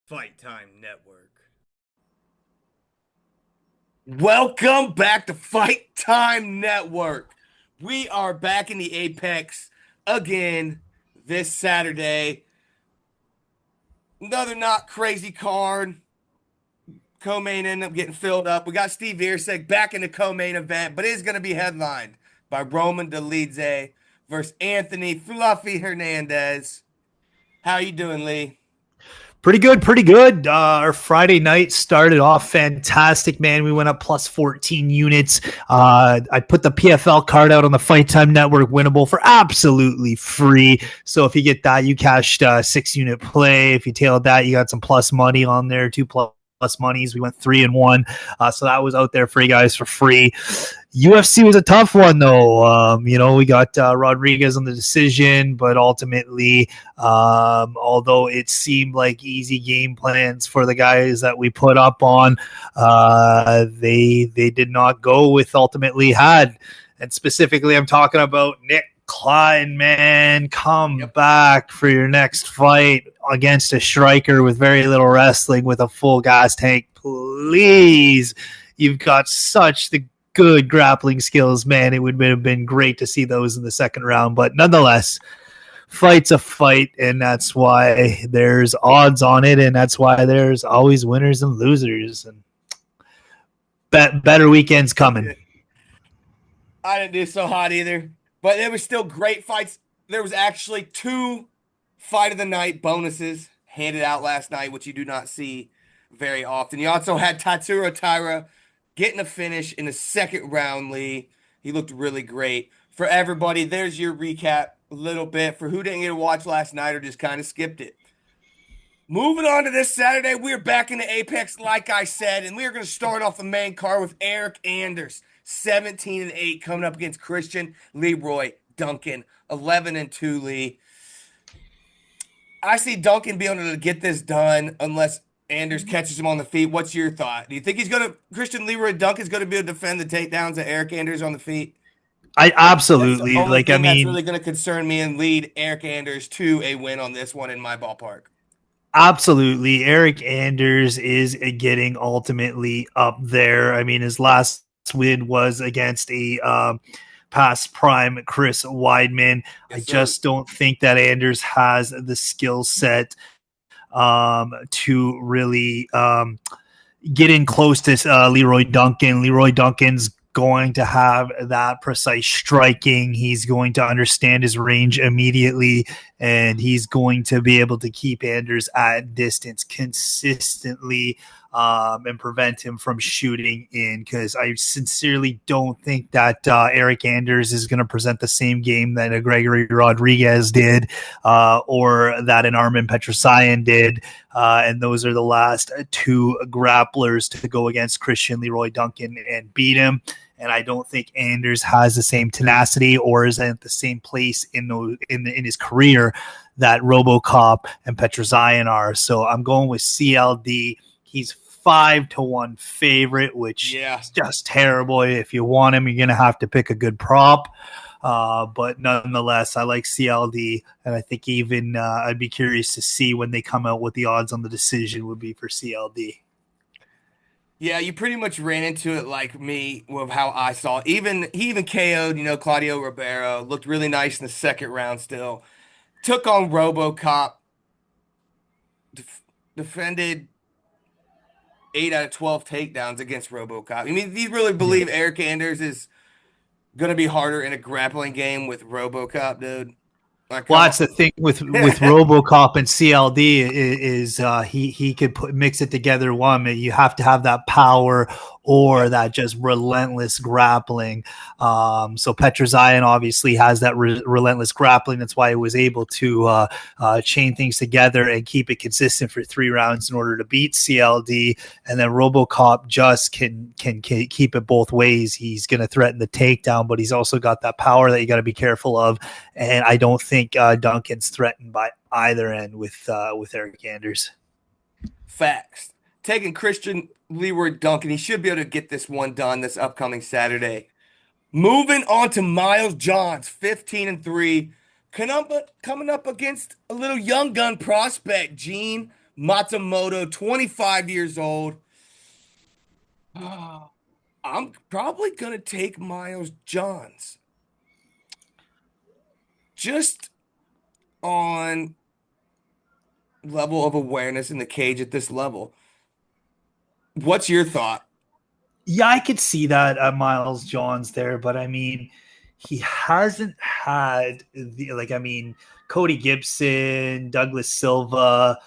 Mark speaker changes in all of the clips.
Speaker 1: Fight Time Network.
Speaker 2: Welcome back to Fight Time Network. We are back in the Apex again this Saturday. Another not crazy card. Co-main ended up getting filled up. We got Steve Erceg back in the co-main event, but it is going to be headlined by Roman Dolidze versus Anthony Fluffy Hernandez. How you doing, Lee?
Speaker 3: Pretty good, pretty good. Our Friday night started off fantastic, man. We went up plus 14 units. I put the PFL card out on the Fight Time Network winnable for absolutely free. So if you get that, you cashed 6-unit play. If you tailed that, you got some plus money on there, two plus monies. We went 3-1. So that was out there for you guys for free. UFC was a tough one, though. We got Rodriquez on the decision, but ultimately, although it seemed like easy game plans for the guys that we put up on, they did not go with ultimately had. And specifically, I'm talking about Nick Klein, man. Come back for your next fight against a striker with very little wrestling with a full gas tank, please. You've got such the good grappling skills, man. It would have been great to see those in the second round, but nonetheless, fight's a fight, and that's why there's odds on it, and that's why there's always winners and losers, and better weekends coming.
Speaker 2: I didn't do so hot either, but there were still great fights. There was actually 2 fight of the night bonuses handed out last night, which you do not see very often. You also had Tatsuro Taira getting a finish in the second round, Lee. He looked really great. For everybody, there's your recap a little bit for who didn't get to watch last night or just kind of skipped it. Moving on to this Saturday, we're back in the Apex, like I said, and we're going to start off the main card with Erceg, 17-8, coming up against Christian Leroy Duncan, 11-2, Lee. I see Duncan being able to get this done unless Anders catches him on the feet. What's your thought? Do you think Christian Leroy Duncan's going to be able to defend the takedowns of Erceg on the feet?
Speaker 3: I absolutely
Speaker 2: that's really going to concern me and lead Erceg to a win on this one in my ballpark.
Speaker 3: Absolutely. Erceg is getting ultimately up there. I mean, his last win was against a past prime Chris Weidman.
Speaker 2: Yes,
Speaker 3: I just don't think that Anders has the skill set to really get in close to Leroy Duncan. Leroy Duncan's going to have that precise striking. He's going to understand his range immediately, and he's going to be able to keep Anders at distance consistently and prevent him from shooting in, because I sincerely don't think that Erceg is going to present the same game that a Gregory Rodriguez did or that an Armin Petrosyan did. And those are the last 2 grapplers to go against Christian Leroy Duncan and beat him. And I don't think Anders has the same tenacity or is at the same place in his career that RoboCop and Petrosyan are. So I'm going with CLD. He's 5-1 favorite, which is just terrible. If you want him, you're going to have to pick a good prop. But nonetheless, I like CLD, and I think even I'd be curious to see when they come out what the odds on the decision would be for CLD.
Speaker 2: Yeah, you pretty much ran into it like me with how I saw it. He even KO'd, Claudio Ribeiro. Looked really nice in the second round still. Took on RoboCop. Defended 8 out of 12 takedowns against RoboCop. I mean, do you really believe Erceg is going to be harder in a grappling game with RoboCop, dude?
Speaker 3: Like, well, that's the thing with RoboCop and CLD is he could mix it together. You have to have that power or that just relentless grappling. So Petrosyan obviously has that relentless grappling. That's why he was able to chain things together and keep it consistent for 3 rounds in order to beat CLD. And then RoboCop just can keep it both ways. He's going to threaten the takedown, but he's also got that power that you got to be careful of. And I don't think Duncan's threatened by either end with Erceg.
Speaker 2: Facts. Taking Christian Leroy Duncan, he should be able to get this one done this upcoming Saturday. Moving on to Miles Johns, 15-3, coming up against a little young gun prospect, Gene Matsumoto, 25 years old. I'm probably going to take Miles Johns just on level of awareness in the cage at this level. What's your thought?
Speaker 3: Yeah, I could see that Miles Johns there, but I mean, he hasn't had the like. I mean, Cody Gibson, Douglas Silva.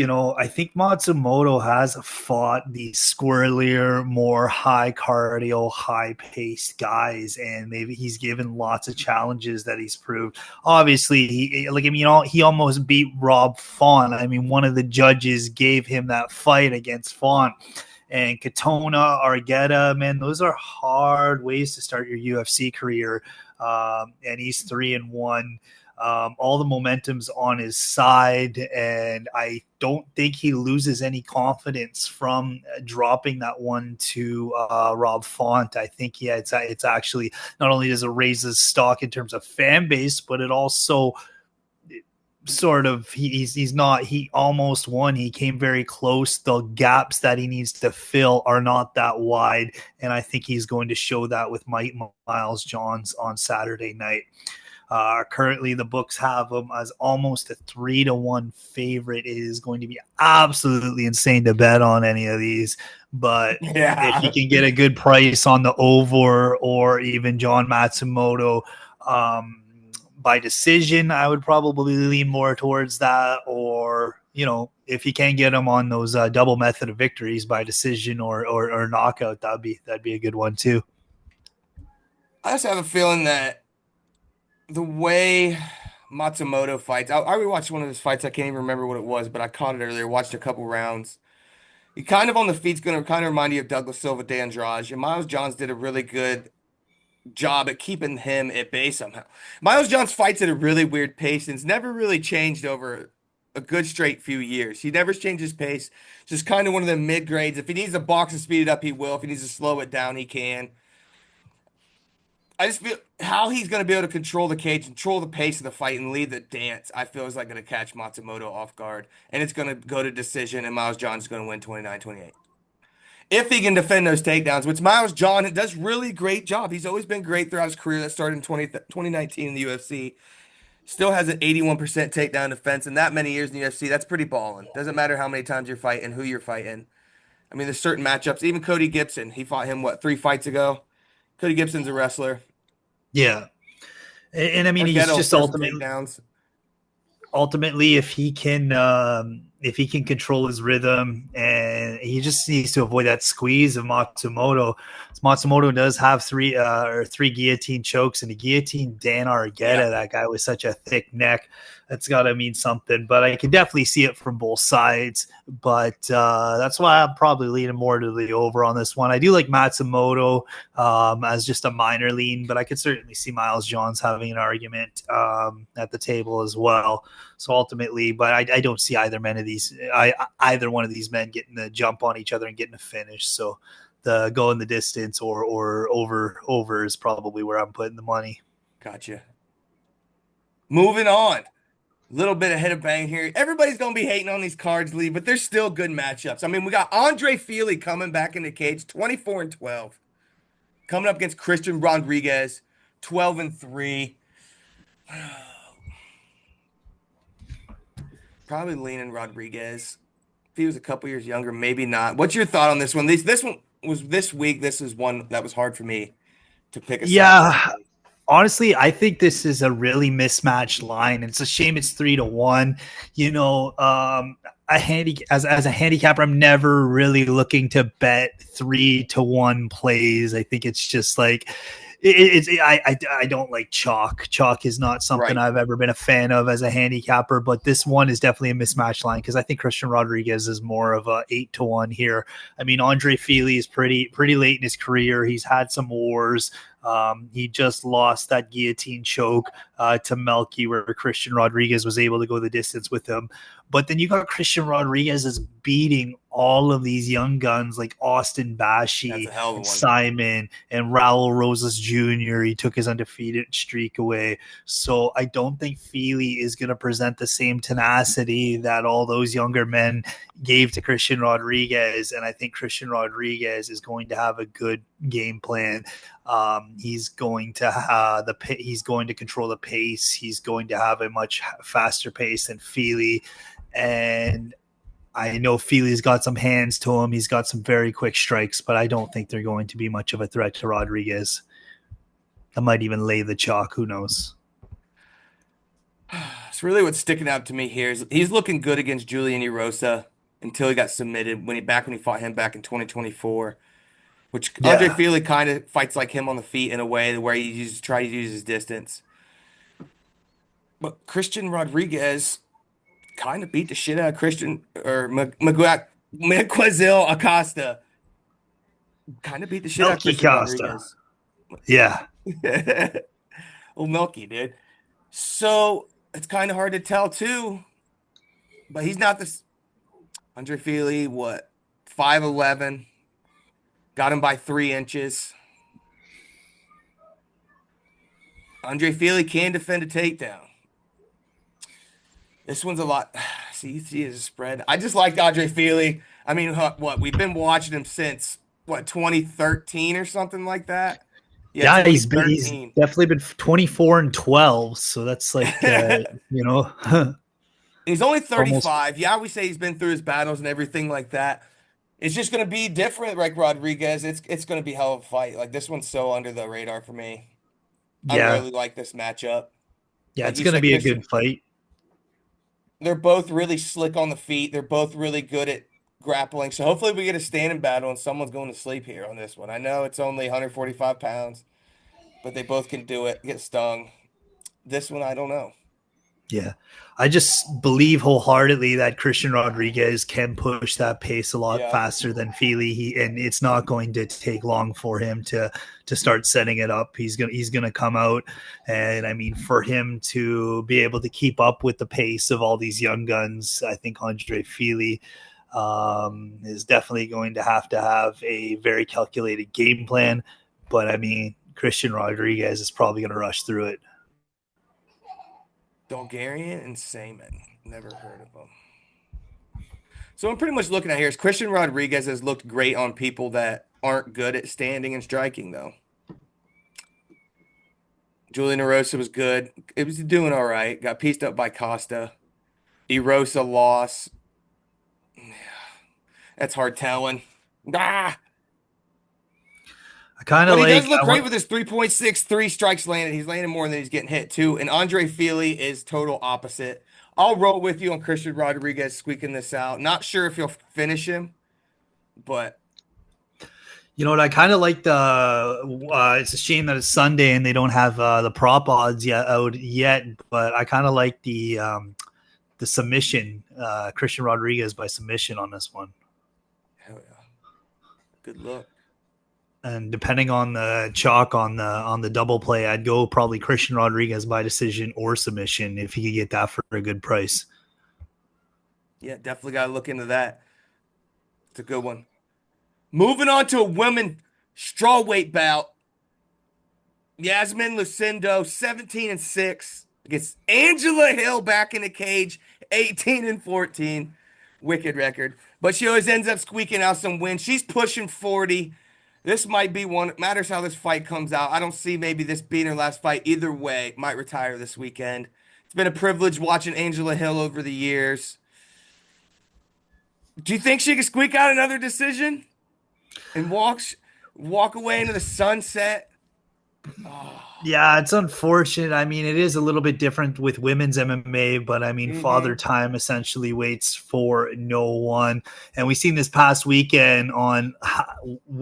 Speaker 3: I think Matsumoto has fought the squirrelier, more high cardio, high paced guys, and maybe he's given lots of challenges that he's proved. Obviously, he almost beat Rob Font. I mean, one of the judges gave him that fight against Font. And Katona, Argetta, man, those are hard ways to start your UFC career. And he's 3-1. All the momentum's on his side, and I don't think he loses any confidence from dropping that one to Rob Font. I think it's actually not only does it raise his stock in terms of fan base, but it also sort of he almost won. He came very close. The gaps that he needs to fill are not that wide, and I think he's going to show that with Miles Johns on Saturday night. Currently, the books have him as almost a 3-1 favorite. It is going to be absolutely insane to bet on any of these. But if you can get a good price on the over or even John Matsumoto by decision, I would probably lean more towards that. Or, if you can get him on those double method of victories by decision or knockout, that'd be a good one too.
Speaker 2: I just have a feeling that the way Matsumoto fights, I rewatched one of his fights. I can't even remember what it was, but I caught it earlier. Watched a couple rounds. He kind of on the feet's going to kind of remind you of Douglas Silva de Andrade. And Miles Johns did a really good job at keeping him at bay somehow. Miles Johns fights at a really weird pace and it's never really changed over a good straight few years. He never changed his pace. Just kind of one of the mid grades. If he needs to box and speed it up, he will. If he needs to slow it down, he can. I just feel how he's going to be able to control the cage, control the pace of the fight, and lead the dance. I feel is like going to catch Matsumoto off guard, and it's going to go to decision, and Miles John is going to win 29-28. If he can defend those takedowns, which Miles John does really great job. He's always been great throughout his career. That started in 2019 in the UFC. Still has an 81% takedown defense, and that many years in the UFC, that's pretty balling. Doesn't matter how many times you're fighting, who you're fighting. I mean, there's certain matchups. Even Cody Gibson, he fought him, 3 fights ago? Cody Gibson's a wrestler.
Speaker 3: Yeah. And I mean, he's just ultimately, if he can control his rhythm, and he just needs to avoid that squeeze of Matsumoto. Matsumoto does have 3 guillotine chokes, and a guillotine Dan Argetta. Yeah. That guy with such a thick neck. That's got to mean something, but I can definitely see it from both sides. But that's why I'm probably leaning more to the over on this one. I do like Matsumoto as just a minor lean, but I could certainly see Miles Johns having an argument at the table as well. So ultimately, but I don't see either one of these men getting the jump on each other and getting a finish. So the go in the distance or over is probably where I'm putting the money.
Speaker 2: Gotcha. Moving on. Little bit ahead of bang here. Everybody's going to be hating on these cards, Lee, but there's still good matchups. I mean, we got Andre Fili coming back in the cage, 24-12. Coming up against Christian Rodriguez, 12-3. Probably leaning Rodriguez. If he was a couple years younger, maybe not. What's your thought on this one? This one was this week. This is one that was hard for me to pick a side.
Speaker 3: Yeah. Honestly, I think this is a really mismatched line. It's a shame it's 3-1. As a handicapper, I'm never really looking to bet 3-1 plays. I think it's just like I don't like chalk. Chalk is not something I've ever been a fan of as a handicapper, but this one is definitely a mismatch line because I think Christian Rodriguez is more of a 8-1 here. I mean, Andre Fili is pretty late in his career. He's had some wars. He just lost that guillotine choke to Melky, where Christian Rodriguez was able to go the distance with him. But then you got Christian Rodriguez is beating all of these young guns like Austin
Speaker 2: That's
Speaker 3: Bashi
Speaker 2: a hell of a
Speaker 3: and
Speaker 2: one.
Speaker 3: Simon and Raul Rosas Jr. He took his undefeated streak away. So I don't think Fili is going to present the same tenacity that all those younger men gave to Christian Rodriguez. And I think Christian Rodriguez is going to have a good game plan. He's going to he's going to control the pace. He's going to have a much faster pace than Fili. And I know Fili's got some hands to him. He's got some very quick strikes, but I don't think they're going to be much of a threat to Rodriguez. I might even lay the chalk. Who knows?
Speaker 2: It's really what's sticking out to me here is he's looking good against Julian Erosa until he got submitted when he fought him back in 2024, which Andre
Speaker 3: Yeah.
Speaker 2: Fili kind of fights like him on the feet in a way where he tries to use his distance. But Christian Rodriguez kind of beat the shit out of Miguel Acosta. Kind of beat the shit out of
Speaker 3: Milky
Speaker 2: Christian
Speaker 3: Costa.
Speaker 2: Rodriguez.
Speaker 3: Yeah.
Speaker 2: Well, Milky, dude. So it's kind of hard to tell too. But he's not this Andre Fili, what? 5'11". Got him by 3 inches. Andre Fili can defend a takedown. This one's a lot. See is a spread. I just like Andre Fili. I mean, what? We've been watching him since, 2013 or something like that?
Speaker 3: Yeah, he's
Speaker 2: 2013.
Speaker 3: definitely been 24-12. So that's like,
Speaker 2: He's only
Speaker 3: almost.
Speaker 2: 35. Yeah, we say he's been through his battles and everything like that. It's just going to be different, like Rodriguez. It's going to be hell of a fight. Like, this one's so under the radar for me. I
Speaker 3: Yeah.
Speaker 2: really like this matchup.
Speaker 3: Yeah,
Speaker 2: Like
Speaker 3: it's
Speaker 2: you
Speaker 3: going to
Speaker 2: said,
Speaker 3: be a
Speaker 2: Christian,
Speaker 3: good fight.
Speaker 2: they're both really slick on the feet. They're both really good at grappling. So hopefully we get a standing battle and someone's going to sleep here on this one. I know it's only 145 pounds, but they both can do it, get stung. This one, I don't know.
Speaker 3: Yeah. I just believe wholeheartedly that Christian Rodriguez can push that pace a lot faster than Fili. And it's not going to take long for him to start setting it up. He's gonna come out, and I mean, for him to be able to keep up with the pace of all these young guns, I think Andre Fili is definitely going to have a very calculated game plan. But I mean, Christian Rodriguez is probably going to rush through it.
Speaker 2: Bulgarian and Saman. Never heard of them. So I'm pretty much looking at here is Christian Rodriguez has looked great on people that aren't good at standing and striking, though. Julian Erosa was good. It was doing all right. Got pieced up by Costa. Erosa loss. That's hard telling. Ah!
Speaker 3: I kind
Speaker 2: But
Speaker 3: of
Speaker 2: he
Speaker 3: like.
Speaker 2: does look great with his 3.63 strikes landed. He's landing more than he's getting hit, too. And Andre Fili is total opposite. I'll roll with you on Christian Rodriguez squeaking this out. Not sure if he'll finish him, but.
Speaker 3: You know what? I kind of like it's a shame that it's Sunday and they don't have the prop odds out yet, but I kind of like the submission, Christian Rodriguez by submission on this one.
Speaker 2: Hell yeah. Good look.
Speaker 3: And depending on the chalk on the double play, I'd go probably Christian Rodriguez by decision or submission if he could get that for a good price.
Speaker 2: Yeah, definitely got to look into that. It's a good one. Moving on to a women strawweight bout. Yasmin Lucindo, 17-6 against Angela Hill back in the cage, 18-14. Wicked record. But she always ends up squeaking out some wins. She's pushing 40. This might be one. It matters how this fight comes out. I don't see maybe this being her last fight. Either way, might retire this weekend. It's been a privilege watching Angela Hill over the years. Do you think she can squeak out another decision and walk away into the sunset? Oh.
Speaker 3: Yeah, it's unfortunate. I mean, it is a little bit different with women's MMA, but I mean, Father Time essentially waits for no one. And we've seen this past weekend on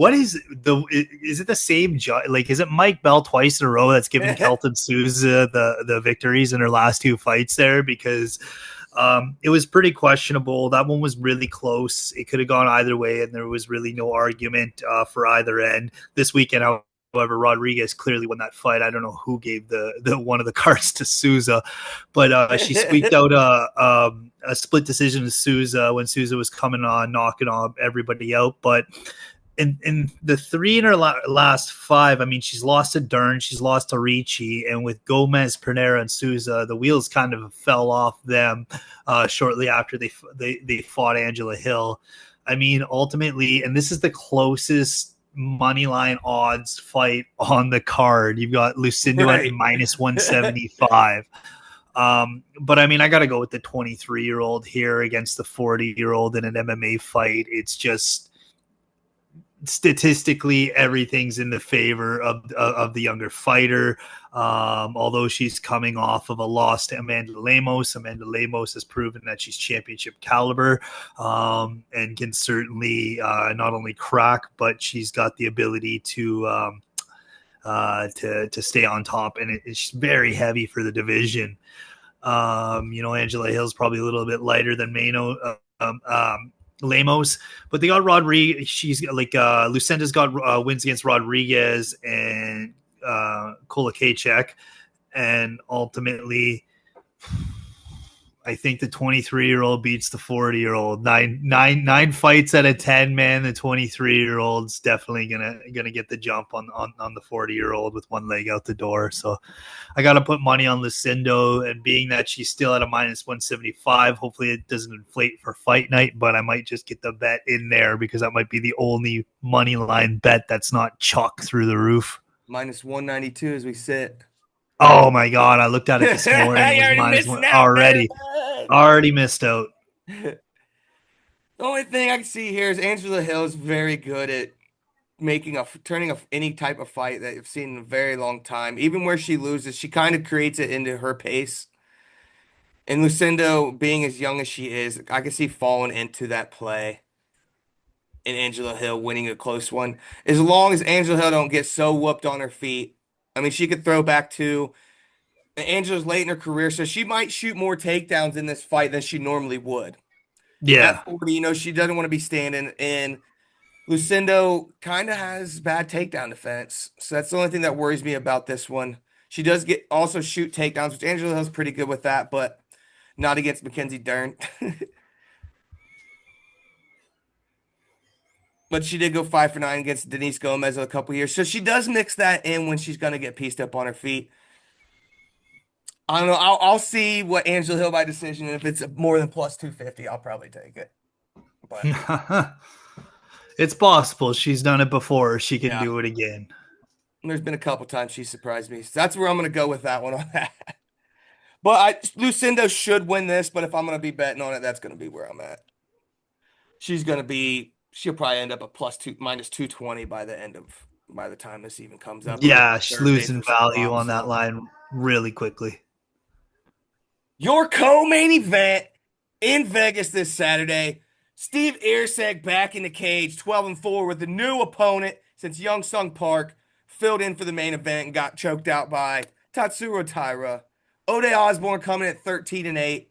Speaker 3: is it the same judge? Like, is it Mike Bell twice in a row that's given Kelton Souza the victories in her last two fights there? Because it was pretty questionable. That one was really close. It could have gone either way, and there was really no argument for either end. This weekend, However, Rodriguez clearly won that fight. I don't know who gave the one of the cards to Souza, but she squeaked out a split decision to Souza when Souza was coming on, knocking on everybody out. But in the three in her last five, I mean, she's lost to Dern, she's lost to Ricci, and with Gomez, Pernera, and Souza, the wheels kind of fell off them shortly after they fought Angela Hill. I mean, ultimately, and this is the closest money line odds fight on the card. You've got Lucindo at minus 175. But I mean, I got to go with the 23-year-old here against the 40-year-old in an MMA fight. It's just statistically everything's in the favor of the younger fighter. Although she's coming off of a loss to Amanda Lemos has proven that she's championship caliber, and can certainly not only crack, but she's got the ability to stay on top, and it's very heavy for the division. Angela Hill's probably a little bit lighter than Lemos, but they got Rodriguez. She's like Lucinda's got wins against Rodriguez and Kolakachek, and ultimately, I think the 23-year-old beats the 40-year-old. Nine fights out of 10, man. The 23-year-old's definitely gonna get the jump on the 40-year-old with one leg out the door. So I got to put money on Lucindo, and being that she's still at a minus 175, hopefully it doesn't inflate for fight night, but I might just get the bet in there because that might be the only money line bet that's not chalk through the roof.
Speaker 2: Minus 192 as we sit.
Speaker 3: Oh my God! I looked at it this morning. Already missed out.
Speaker 2: The only thing I can see here is Angela Hill is very good at turning any type of fight that you've seen in a very long time. Even where she loses, she kind of creates it into her pace. And Lucindo, being as young as she is, I can see falling into that play. And Angela Hill winning a close one, as long as Angela Hill don't get so whooped on her feet. I mean, she could throw back too. Angela's late in her career, so she might shoot more takedowns in this fight than she normally would.
Speaker 3: Yeah.
Speaker 2: At 40, she doesn't want to be standing. And Lucindo kind of has bad takedown defense. So that's the only thing that worries me about this one. She does also shoot takedowns, which Angela Hill's pretty good with that, but not against Mackenzie Dern. But she did go 5 for 9 against Denise Gomez a couple years. So she does mix that in when she's going to get pieced up on her feet. I don't know. I'll see what Angela Hill by decision. And if it's more than plus 250, I'll probably take it. But
Speaker 3: it's possible. She's done it before. She can do it again.
Speaker 2: There's been a couple times she surprised me. So that's where I'm going to go with that one on that. But Lucindo should win this. But if I'm going to be betting on it, that's going to be where I'm at. She'll probably end up at minus 220 by the time this even comes up.
Speaker 3: Yeah, she's losing value on that line really quickly.
Speaker 2: Your co-main event in Vegas this Saturday. Steve Erceg back in the cage, 12-4 with a new opponent since Young Sung Park filled in for the main event and got choked out by Tatsuro Taira. Ode Osbourne coming at 13-8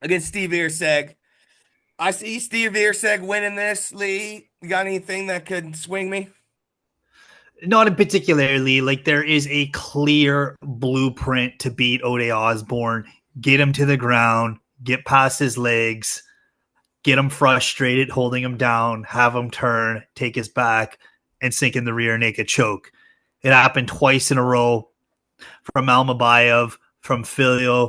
Speaker 2: against Steve Erceg. I see Steve Erceg winning this, Lee. You got anything that could swing me?
Speaker 3: Not in particularly. Like, there is a clear blueprint to beat Ode Osbourne. Get him to the ground, get past his legs, get him frustrated, holding him down, have him turn, take his back, and sink in the rear naked choke. It happened twice in a row from Almabayev, from Fili.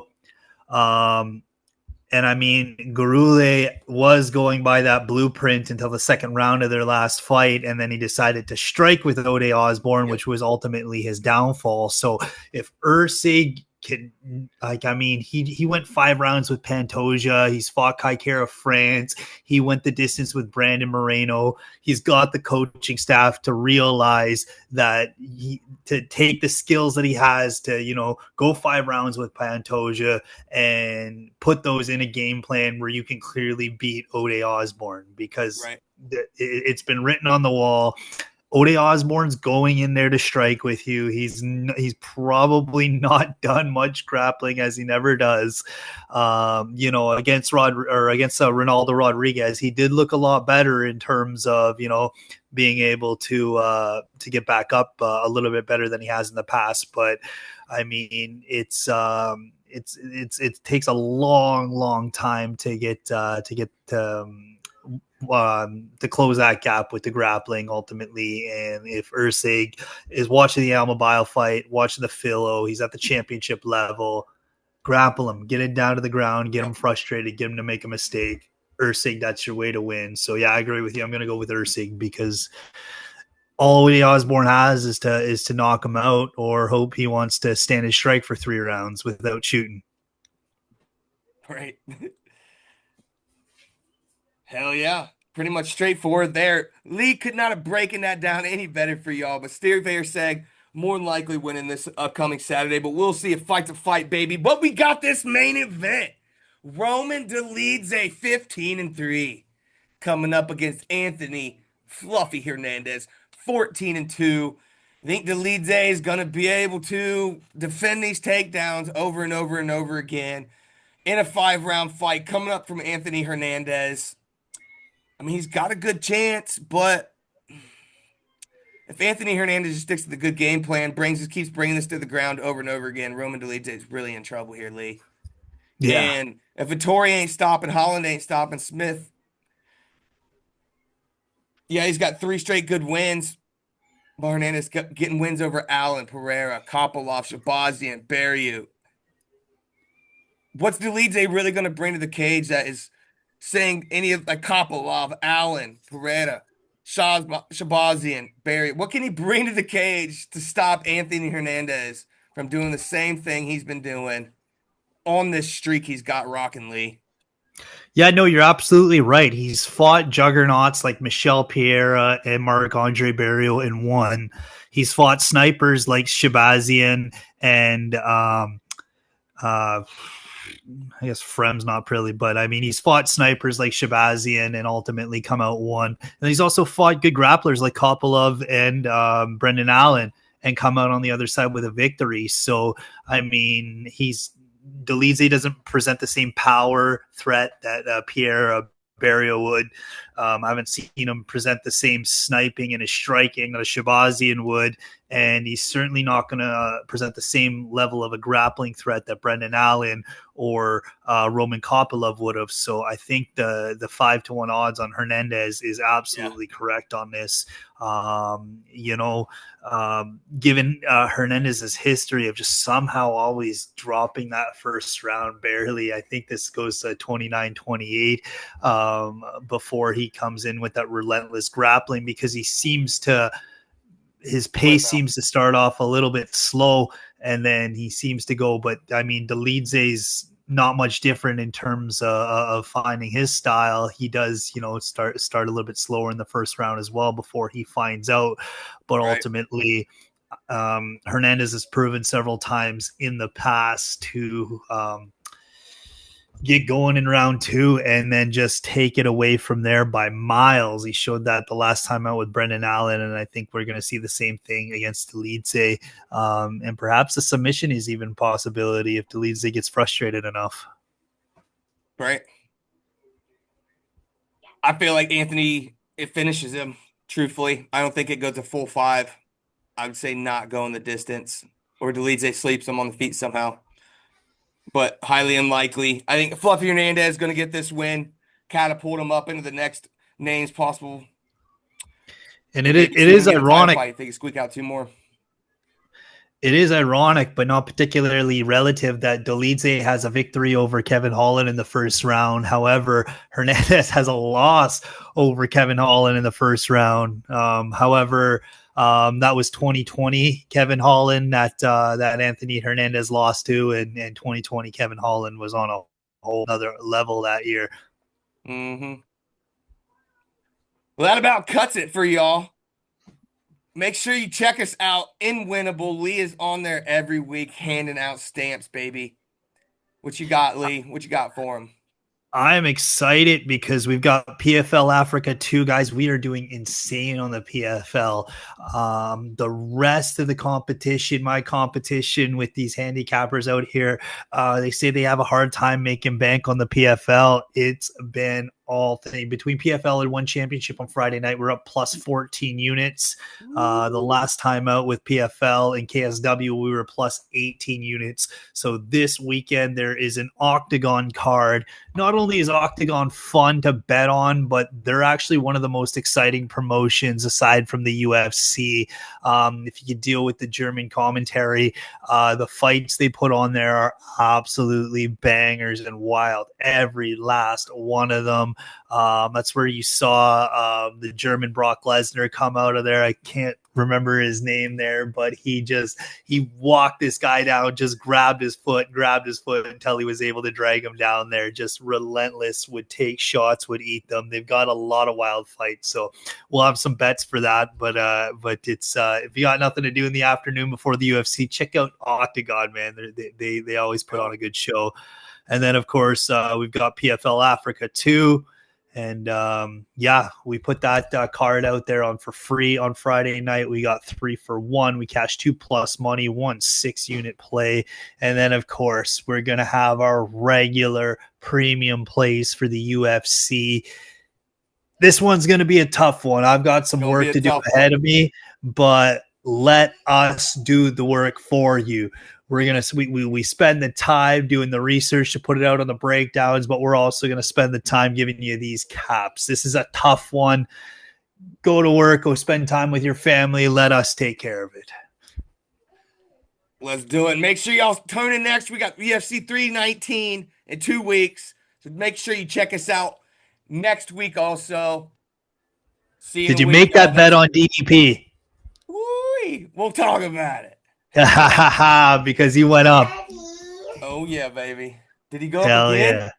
Speaker 3: And I mean, Gurule was going by that blueprint until the second round of their last fight, and then he decided to strike with Ode Osbourne, which was ultimately his downfall. So if Erceg can, he went 5 rounds with Pantoja. He's fought Kai Kara France. He went the distance with Brandon Moreno. He's got the coaching staff to realize that to take the skills that he has to, go 5 rounds with Pantoja and put those in a game plan where you can clearly beat Ode Osbourne, because it's been written on the wall. Ode Osbourne's going in there to strike with you. He's probably not done much grappling as he never does. Against Ronaldo Rodriguez, he did look a lot better in terms of being able to get back up a little bit better than he has in the past. But I mean, it takes a long time to close that gap with the grappling ultimately. And if Erceg is watching the Almobile fight, watching the Filo, he's at the championship level, grapple him, get it down to the ground, get him frustrated, get him to make a mistake. Erceg, that's your way to win. So yeah, I agree with you. I'm going to go with Erceg because all Lee Osbourne has is to knock him out, or hope he wants to stand his strike for 3 rounds without shooting.
Speaker 2: Right. Hell yeah. Pretty much straightforward there. Lee could not have broken that down any better for y'all, but Steve Erceg more than likely winning this upcoming Saturday, but we'll see. A fight's a fight, baby. But we got this main event. Roman Dolidze, 15-3, coming up against Anthony Fluffy Hernandez, 14-2. I think Dolidze is going to be able to defend these takedowns over and over and over again in a 5-round fight coming up from Anthony Hernandez. I mean, he's got a good chance, but if Anthony Hernandez just sticks to the good game plan, keeps bringing this to the ground over and over again, Roman Dolidze is really in trouble here, Lee.
Speaker 3: Yeah.
Speaker 2: And if Vettori ain't stopping, Holland ain't stopping, Smith, yeah, he's got 3 straight good wins. But Hernandez getting wins over Allen, Pereira, Kopylov, Shabazian, Berriu. What's Dolidze really going to bring to the cage that is saying any of like Kopylov, Allen, Pereira, Shabazian, Barry? What can he bring to the cage to stop Anthony Hernandez from doing the same thing he's been doing on this streak he's got rocking, Lee?
Speaker 3: Yeah, no, you're absolutely right. He's fought juggernauts like Michel Pereira and Marc-Andre Barrios and won. He's fought snipers like Shabazian and I guess Frem's not really, but I mean, he's fought snipers like Shabazian and ultimately come out one. And he's also fought good grapplers like Kopylov and Brendon Allen and come out on the other side with a victory. So, I mean, Dolidze doesn't present the same power threat that Pierre Barrio would. I haven't seen him present the same sniping and his striking that a Shabazian would, and he's certainly not going to present the same level of a grappling threat that Brendon Allen or Roman Kopylov would have. So I think the 5-1 odds on Hernandez is absolutely correct on this. Given Hernandez's history of just somehow always dropping that first round barely, I think this goes to 29-28 before he comes in with that relentless grappling, because his pace seems to start off a little bit slow and then he seems to go. But I mean, Dolidze's not much different in terms of finding his style. He does, start a little bit slower in the first round as well before he finds out. But ultimately, Hernandez has proven several times in the past to get going in round 2 and then just take it away from there by miles. He showed that the last time out with Brendon Allen, and I think we're going to see the same thing against Dolidze. And perhaps a submission is even a possibility if Dolidze gets frustrated enough.
Speaker 2: Right. I feel like Anthony, it finishes him, truthfully. I don't think it goes to full 5. I would say not going the distance, or Dolidze sleeps him on the feet somehow. But highly unlikely. I think Fluffy Hernandez is going to get this win, catapult him up into the next names possible.
Speaker 3: And it is ironic.
Speaker 2: I think squeak out 2 more.
Speaker 3: It is ironic, but not particularly relative, that Dolidze has a victory over Kevin Holland in the first round. However, Hernandez has a loss over Kevin Holland in the first round. That was 2020 Kevin Holland that Anthony Hernandez lost to, and 2020 Kevin Holland was on a whole other level that year.
Speaker 2: Mm-hmm. Well, that about cuts it for y'all. Make sure you check us out in Winnable. Lee is on there every week handing out stamps, baby. What you got, Lee? What you got for him?
Speaker 3: I'm excited because we've got PFL Africa 2, guys. We are doing insane on the PFL. The rest of the competition, my competition with these handicappers out here, they say they have a hard time making bank on the PFL. It's been all thing between PFL and one championship on Friday night. We're up plus 14 units. The last time out with PFL and KSW, we were plus 18 units. So this weekend there is an octagon card. Not only is Octagon fun to bet on, but they're actually one of the most exciting promotions aside from the UFC. If you could deal with the German commentary, the fights they put on there are absolutely bangers and wild. Every last one of them. That's where you saw the German Brock Lesnar come out of there. I can't remember his name there, but he walked this guy down, just grabbed his foot until he was able to drag him down there. Just relentless, would take shots, would eat them. They've got a lot of wild fights, so we'll have some bets for that. But it's if you got nothing to do in the afternoon before the UFC, check out Octagon, man. They always put on a good show. And then of course we've got PFL Africa 2. And we put that card out there for free on Friday night. We got 3 for 1. We cashed 2+ money, 1 6-unit play. And then, of course, we're going to have our regular premium plays for the UFC. This one's going to be a tough one. I've got some work to do ahead of me, but let us do the work for you. We're going to we spend the time doing the research to put it out on the breakdowns, but we're also going to spend the time giving you these caps. This is a tough one. Go to work, go spend time with your family. Let us take care of it.
Speaker 2: Let's do it. Make sure y'all tune in next. We got UFC 319 in 2 weeks. So make sure you check us out next week also. See you.
Speaker 3: Did you make that bet on DDP?
Speaker 2: Woo-wee. We'll talk about it.
Speaker 3: Because he went up.
Speaker 2: Oh yeah, baby. Did he go
Speaker 3: Hell
Speaker 2: up again?
Speaker 3: Yeah.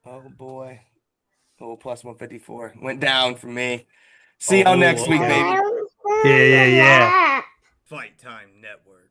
Speaker 2: Oh boy. Oh, plus 154. Went down for me. See y'all next week, baby.
Speaker 3: Yeah.
Speaker 2: Fight Time Network.